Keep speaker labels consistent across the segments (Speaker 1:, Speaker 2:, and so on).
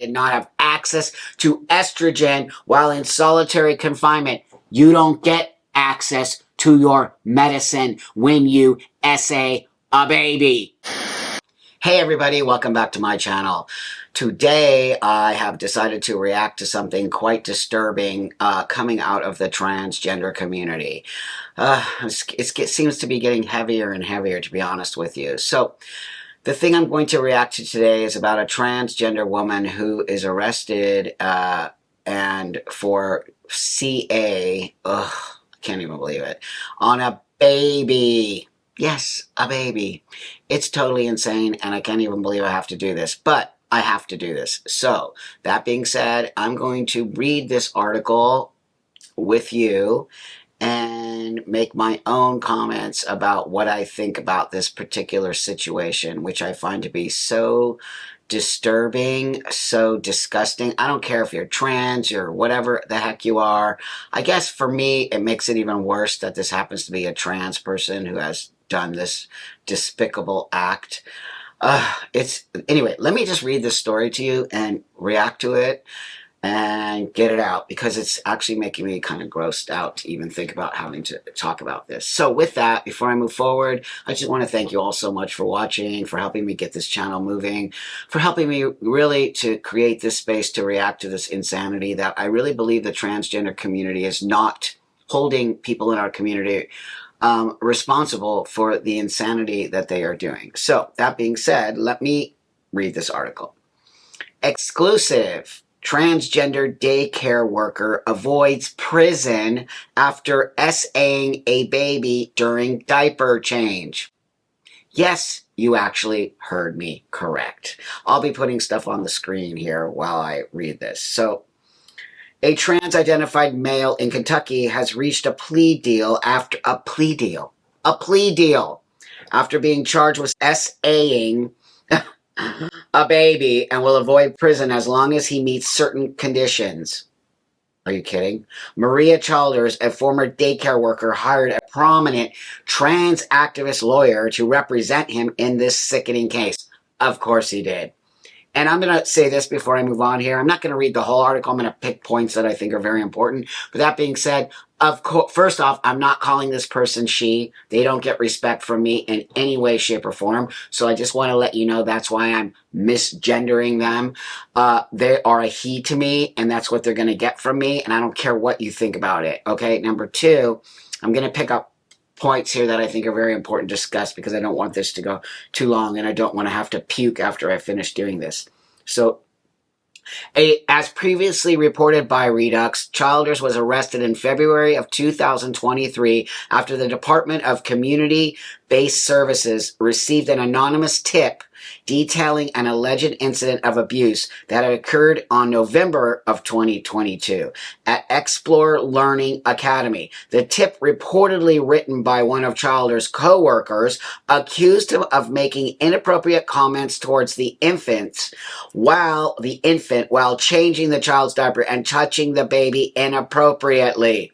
Speaker 1: did not have access to estrogen while in solitary confinement. You don't get access to your medicine when you essay a baby. Hey everybody, welcome back to my channel. Today I have decided to react to something quite disturbing coming out of the transgender community. It seems to be getting heavier and heavier, to be honest with you. So the thing I'm going to react to today is about a transgender woman who is arrested and for CA, I can't even believe it, on a baby. Yes, a baby. It's totally insane, and I can't even believe I have to do this, but I have to do this. So, that being said, I'm going to read this article with you and make my own comments about what I think about this particular situation, which I find to be so disturbing, so disgusting. I don't care if you're trans, you're whatever the heck you are. I guess for me, it makes it even worse that this happens to be a trans person who has done this despicable act. Anyway, let me just read this story to you and react to it and get it out, because it's actually making me kind of grossed out to even think about having to talk about this. So with that, before I move forward, I just want to thank you all so much for watching, for helping me get this channel moving, for helping me really to create this space to react to this insanity that I really believe the transgender community is not holding people in our community responsible for the insanity that they are doing. So that being said, let me read this article. Exclusive. Transgender daycare worker avoids prison after essaying a baby during diaper change. Yes, you actually heard me correct. I'll be putting stuff on the screen here while I read this. So, a trans-identified male in Kentucky has reached a plea deal after being charged with essaying a baby and will avoid prison as long as he meets certain conditions. Are you kidding? Maria Childers, a former daycare worker, hired a prominent trans activist lawyer to represent him in this sickening case. Of course he did. And I'm going to say this before I move on here. I'm not going to read the whole article. I'm going to pick points that I think are very important. But that being said, first off, I'm not calling this person she. They don't get respect from me in any way, shape, or form. So I just want to let you know that's why I'm misgendering them. They are a he to me, and that's what they're going to get from me. And I don't care what you think about it. Okay, number two, I'm going to pick up points here that I think are very important to discuss, because I don't want this to go too long and I don't want to have to puke after I finish doing this. So, as previously reported by Redux, Childers was arrested in February of 2023 after the Department of Community-Based Services received an anonymous tip detailing an alleged incident of abuse that had occurred on November of 2022 at Explore Learning Academy. The tip, reportedly written by one of Childers' co-workers, accused him of making inappropriate comments towards the infant while changing the child's diaper and touching the baby inappropriately.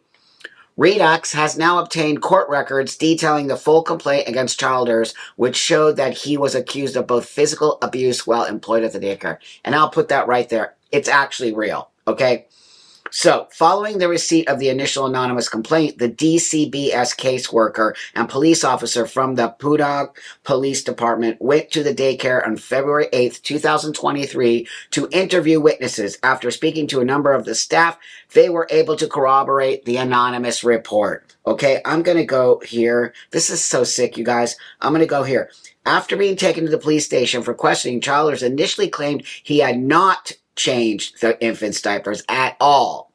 Speaker 1: Redux has now obtained court records detailing the full complaint against Childers, which showed that he was accused of both physical abuse while employed at the daycare. And I'll put that right there. It's actually real, okay? So, following the receipt of the initial anonymous complaint, the DCBS caseworker and police officer from the Pudog Police Department went to the daycare on February 8th, 2023 to interview witnesses. After speaking to a number of the staff, they were able to corroborate the anonymous report. Okay, I'm going to go here. This is so sick, you guys. I'm going to go here. After being taken to the police station for questioning, Childers initially claimed he had not changed the infant's diapers at all.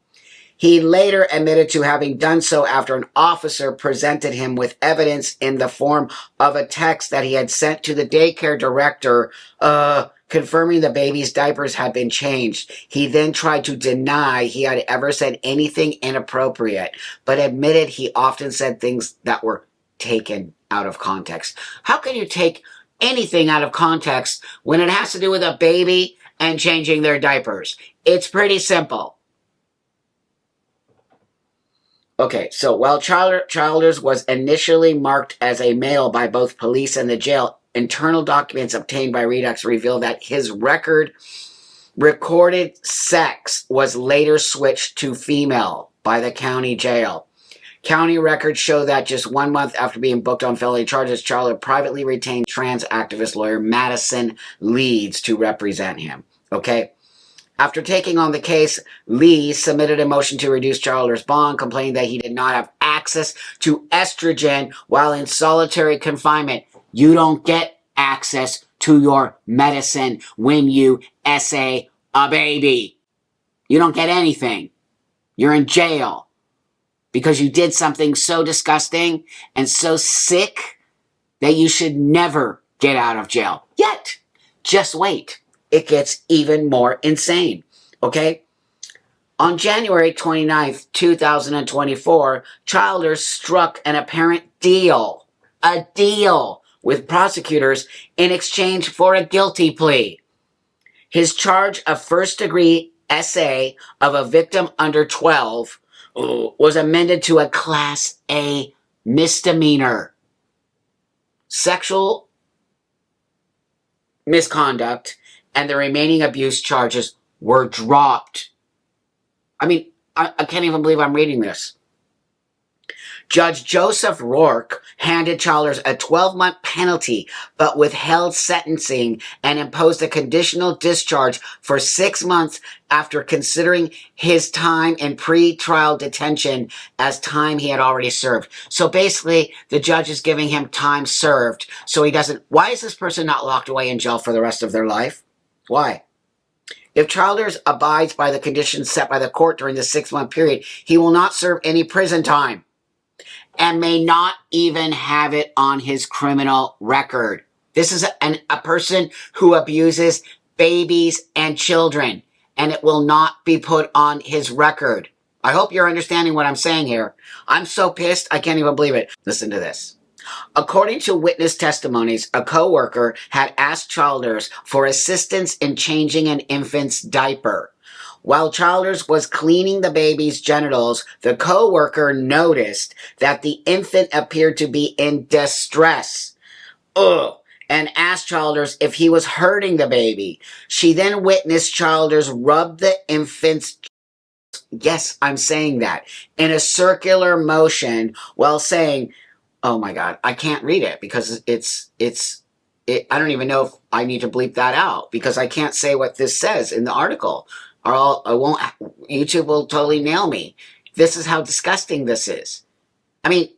Speaker 1: He later admitted to having done so after an officer presented him with evidence in the form of a text that he had sent to the daycare director, confirming the baby's diapers had been changed. He then tried to deny he had ever said anything inappropriate, but admitted he often said things that were taken out of context. How can you take anything out of context when it has to do with a baby and changing their diapers? It's pretty simple. Okay, so while Childers was initially marked as a male by both police and the jail, internal documents obtained by Redux reveal that his record Recorded sex was later switched to female by the county jail. County records show that just 1 month after being booked on felony charges, Charlotte privately retained trans activist lawyer Madison Leeds to represent him. Okay? After taking on the case, Lee submitted a motion to reduce Charlotte's bond, complaining that he did not have access to estrogen while in solitary confinement. You don't get access to your medicine when you essay a baby. You don't get anything. You're in jail because you did something so disgusting and so sick that you should never get out of jail. Yet, just wait. It gets even more insane. Okay? On January 29th, 2024, Childers struck an apparent deal. A deal with prosecutors in exchange for a guilty plea. His charge of first-degree SA of a victim under 12 was amended to a Class A misdemeanor. Sexual misconduct and the remaining abuse charges were dropped. I mean, I can't even believe I'm reading this. Judge Joseph Rourke handed Childers a 12-month penalty, but withheld sentencing and imposed a conditional discharge for 6 months after considering his time in pre-trial detention as time he had already served. So basically, the judge is giving him time served, so he doesn't... Why is this person not locked away in jail for the rest of their life? Why? If Childers abides by the conditions set by the court during the 6-month period, he will not serve any prison time and may not even have it on his criminal record. This is a person who abuses babies and children, and it will not be put on his record. I hope you're understanding what I'm saying here. I'm so pissed, I can't even believe it. Listen to this. According to witness testimonies, a co-worker had asked Childers for assistance in changing an infant's diaper. While Childers was cleaning the baby's genitals, the co-worker noticed that the infant appeared to be in distress. And asked Childers if he was hurting the baby. She then witnessed Childers rub the infant's, yes, I'm saying that, in a circular motion while saying, oh my God, I can't read it because I don't even know if I need to bleep that out because I can't say what this says in the article. Or YouTube will totally nail me. This is how disgusting this is. I mean,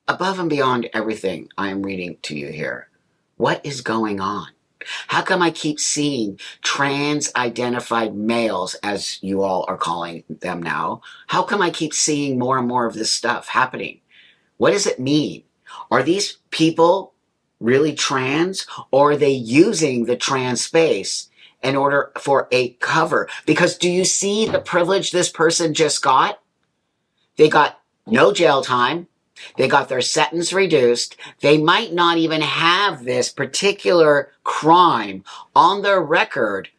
Speaker 1: above and beyond everything I am reading to you here, what is going on? How come I keep seeing trans-identified males, as you all are calling them now? How come I keep seeing more and more of this stuff happening? What does it mean? Are these people really trans, or are they using the trans space in order for a cover? Because do you see the privilege this person just got? They got no jail time. They got their sentence reduced. They might not even have this particular crime on their record.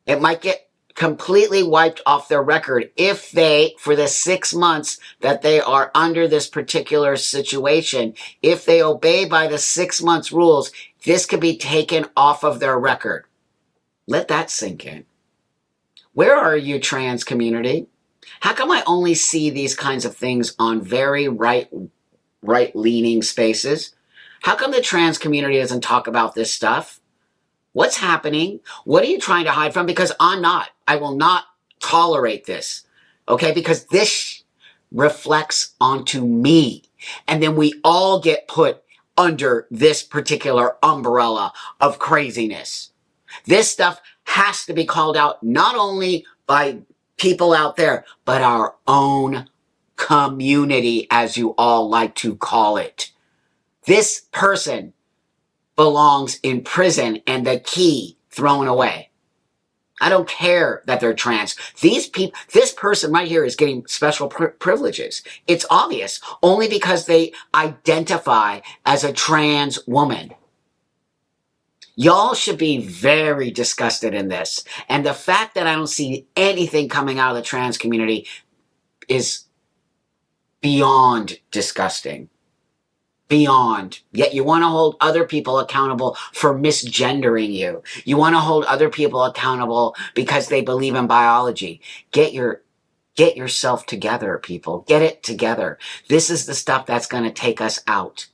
Speaker 1: It might get completely wiped off their record if they, for the 6 months that they are under this particular situation, if they obey by the 6 months rules, this could be taken off of their record. Let that sink in. Where are you, trans community? How come I only see these kinds of things on very right-leaning spaces? How come the trans community doesn't talk about this stuff? What's happening? What are you trying to hide from? Because I'm not. I will not tolerate this. Okay? Because this reflects onto me. And then we all get put under this particular umbrella of craziness. This stuff has to be called out not only by people out there, but our own community, as you all like to call it. This person belongs in prison and the key thrown away. I don't care that they're trans. These people, this person right here is getting special privileges. It's obvious, only because they identify as a trans woman. Y'all should be very disgusted in this. And the fact that I don't see anything coming out of the trans community is beyond disgusting. beyond. Yet you want to hold other people accountable for misgendering you. You want to hold other people accountable because they believe in biology. Get yourself together, people. Get it together. This is the stuff that's going to take us out.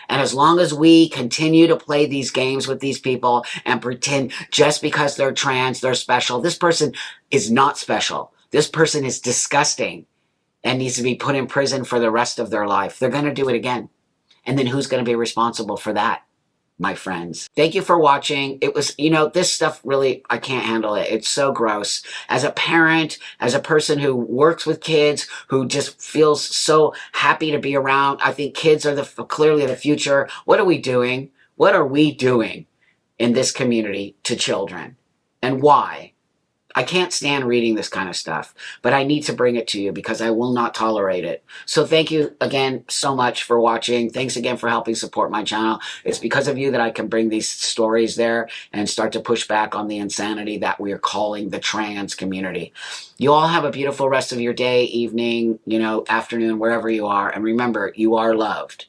Speaker 1: And as long as we continue to play these games with these people and pretend just because they're trans, they're special, this person is not special. This person is disgusting and needs to be put in prison for the rest of their life. They're going to do it again. And then who's going to be responsible for that? My friends. Thank you for watching. It was, this stuff really, I can't handle it. It's so gross. As a parent, as a person who works with kids, who just feels so happy to be around, I think kids are clearly the future. What are we doing? What are we doing in this community to children? And why? I can't stand reading this kind of stuff, but I need to bring it to you because I will not tolerate it. So thank you again so much for watching. Thanks again for helping support my channel. It's because of you that I can bring these stories there and start to push back on the insanity that we are calling the trans community. You all have a beautiful rest of your day, evening, afternoon, wherever you are. And remember, you are loved.